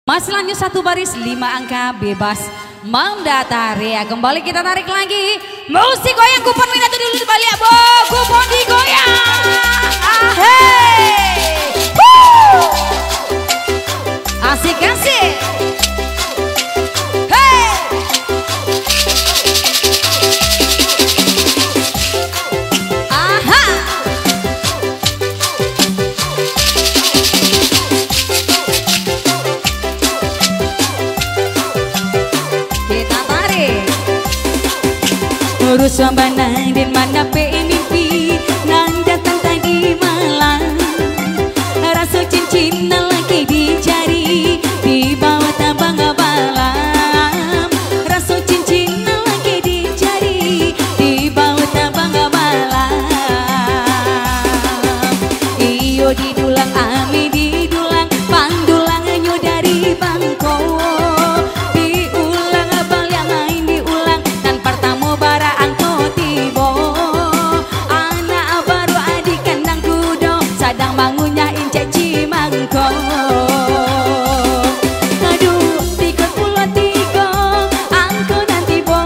Masih lanjut satu baris 5 angka bebas mendata Ria. Kembali kita tarik lagi. Musik goyang kupon minat dulu kembali ya, Bo. Kupon digoyang. Ahey. Asik-asik. Hey. Aha. Kita tarik. Urus sambanang dan mana mimpi nan datang tadi malam. Rasa cincin lagi dicari di bawah tabang balam. Rasa cincin lagi dicari di bawah tabang balam. Iyo didulang ami didulang pandulang nyo dari bangko. Diulang balik main diulang dan pertama bara angko tibo. Anak baru adik kandang kudo sadang bangunnya incek cimangko. Aduh 33 angko nanti bo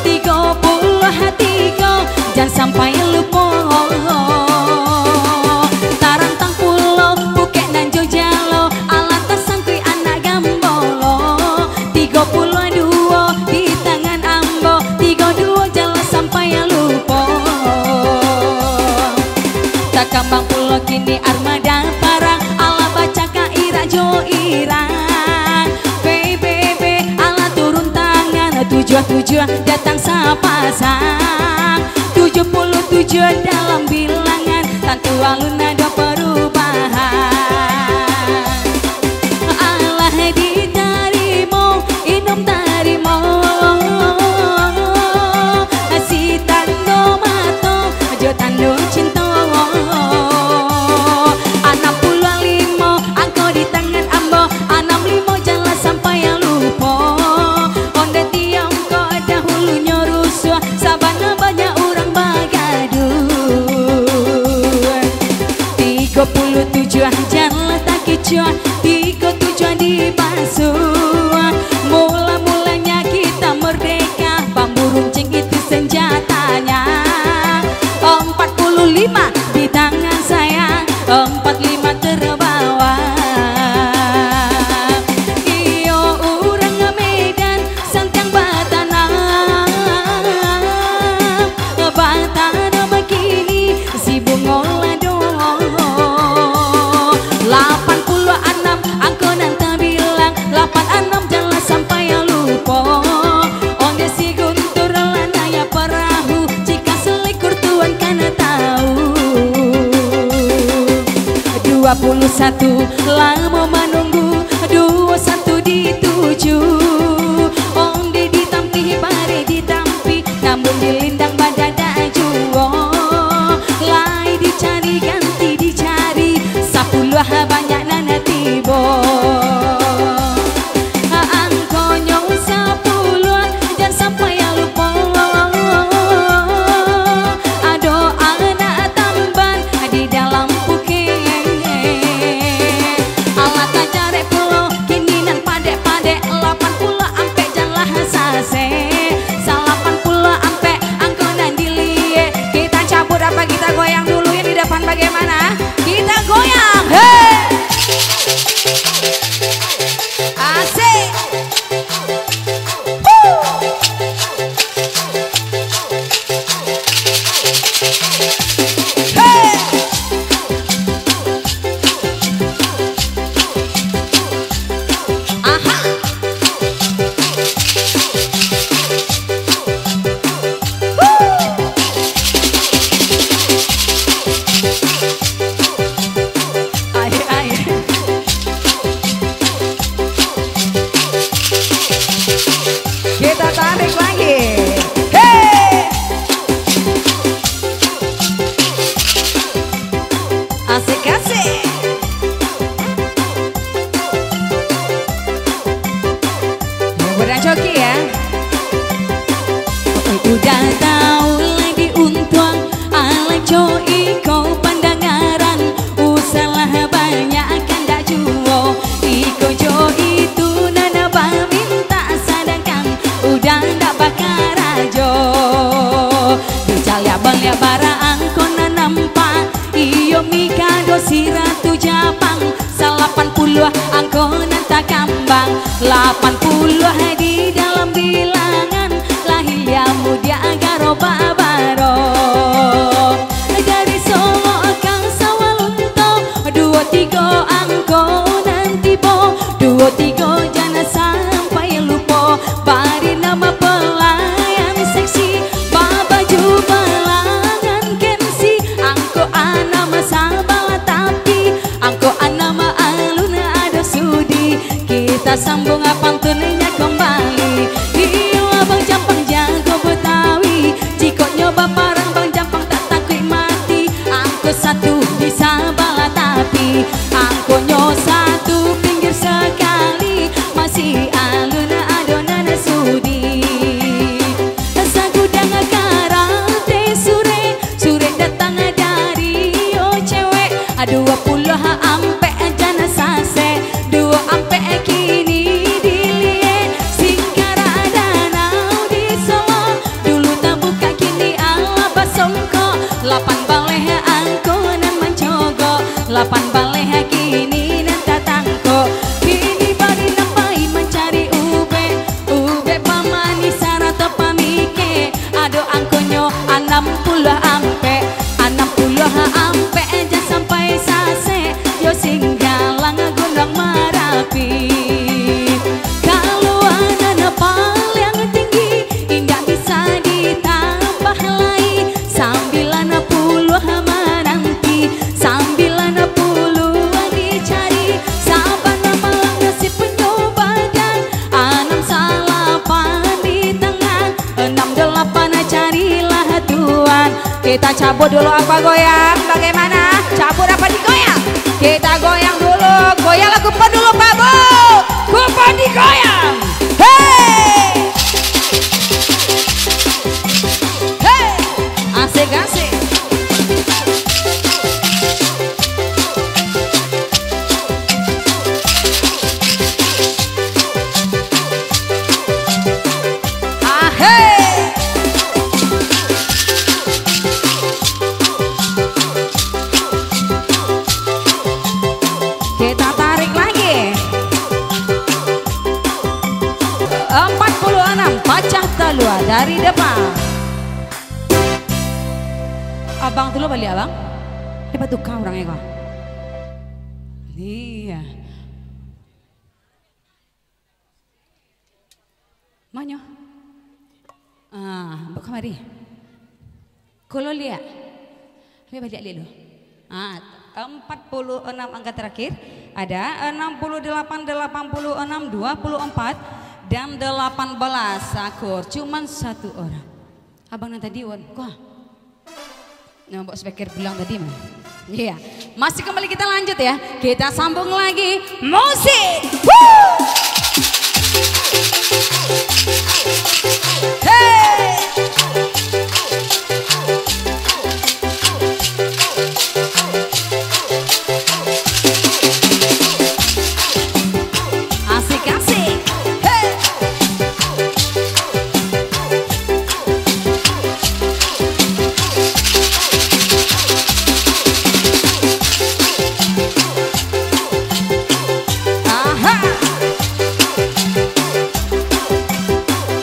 33 jangan sampai lupa. Tarantang pulau Bukit nan Jojalo alata sangkui anak gambolo. 32 di tangan ambo 32 jangan sampai lupa. Tak kambang pulau kini armada parang ala baca kaira jo irang. BBB ala turun tangan tujuan datang sapasang. 77 dalam bilangan tantu alun ada perubahan. Allah ditarimo inom tarimo si tando mato jo tando cinta. 65 angko di tangan ambo 65 jangan sampai yang lupa. Onde tiongko dahulunya rusuh sabana banyak orang bagaduh. 37 jangan tak kecuan 37 dibasuh. Mula-mulanya kita merdeka bambu runcing itu senjatanya. 45 di tangan saya 45 terbawa. Iyo orang Medan santang Batanang Batanang begini si bungola dong. 86 angko nanti bilang 86 jangan sampai yang lupa. Onde si guntur lanaya perahu jika selikur tuan karena tahu. 21 lama menunggu 21 dituju. Onde ditampi bare ditampi namun dilindang badada juo. Lai dicari ganti dicari 10 banyak nana tibo. Angko nyong 10 jangan sampai yang lupa. Ado anak tamban di dalam bukit. Alat cari pulau kini nan padek-padek 80 ampe janganlah sase. 80 ampe angko nan dilie. Kita cabut apa kita goyang dulu yang di depan bagaimana? Kita goyang. Hey! Asik. Hey! 80 di dalam bilangan lahir mudia agaro babaro dari Solo kang Sawalunto 23 angko nanti po 23 jangan sampai lupa bari nama pelayan seksi babaju belangan kensi angko anama sabala tapi angko anama alun ada sudi kita sambung pantunnya kembali iya bang jampang jago Betawi jika nyoba parang bang jampang tak takut mati angko satu di sabala tapi angko nyo satu pinggir sekali masih alun adonan sudi sagudang karate sure datang dari cewek 20 ampe jana sase 2 ampe kini dilie singkara danau di Solo dulu tak buka kini ala basongko 8 baleh angko nan mencogo 8 baleh kini nan tatangko kini bari nampai mencari ube pamani sarata pamike ado angkonyo 60 ampe 60 ampe aja sampai sase yo singgalang gunung Merapi kalau ada paling tinggi indah bisa ditambah lagi 90 menanti 90 dicari sabar malang nasi penyobadan 68 di tangan 68 carilah Tuhan kita cabut dulu apa goyang bagaimana cabut apa digoyang kita goyang dulu goyang lagu kupa dulu Pak Bu kupa digoyang hey hey asik-asik kita tarik lagi 46 pacah telur dari depan abang dulu balik abang hebat tuh kau orangnya kok iya manyo mbak kamari kalau lihat balik dulu 46 angka terakhir ada 68, 86, 24 dan 18 akur cuman satu orang abang yang tadi wan kok mbak speaker bilang tadi mah iya masih kembali kita lanjut ya kita sambung lagi musik hey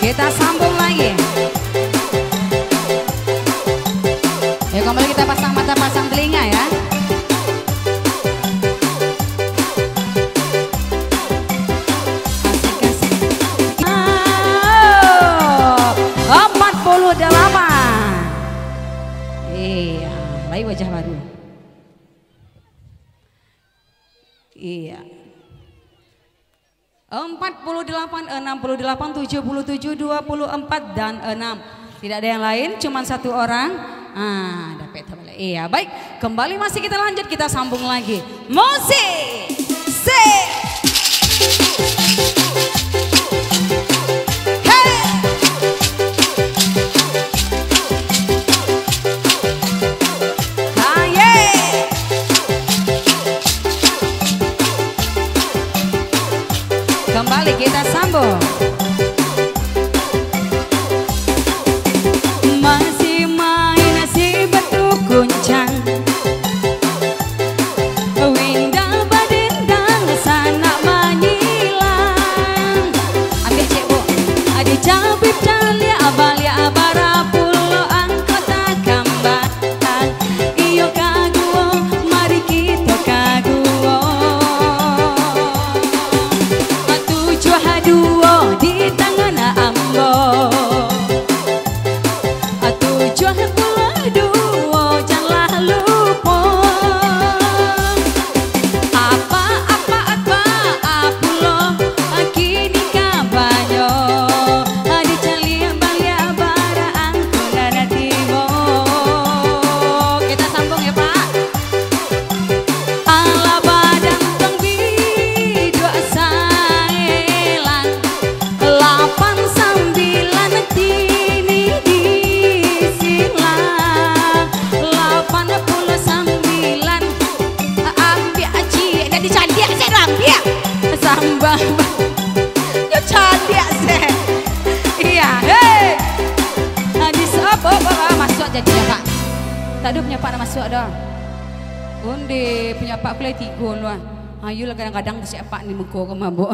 kita sambung lagi ya kembali kita pasang mata pasang telinga ya asik-asik 48 iya lagi wajah baru iya 48, 68, 77, 24 dan 6 tidak ada yang lain cuman satu orang dapat iya baik kembali masih kita lanjut kita sambung lagi musik kembali kita sambung masih main si batu guncang winda badendang sana menyilang Tak ada punya pak nak masuk dah. Onde punya pak kulai tiga lah. Ayolah kadang-kadang siapa ni muka kau mabuk.